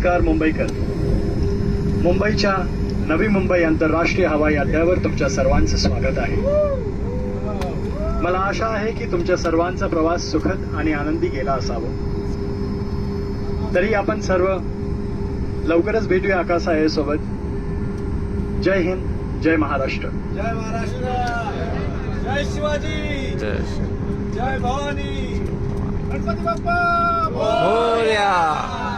नमस्कार मुंबईकर. मुंबईच्या नवी मुंबई आंतरराष्ट्रीय हवाई अड्ड्यावर तुमच्या सर्वांचं स्वागत आहे. मला आशा आहे की तुमच्या सर्वांचा प्रवास सुखद आणि आनंदी गेला असावा. तरी आपण सर्व लवकरच भेटूया आकाश आहे सोबत. जय हिंद, जय महाराष्ट्र. जय महाराष्ट्र, जय शिवाजी, जय भवानी, गणपती बाप्पा मोरया.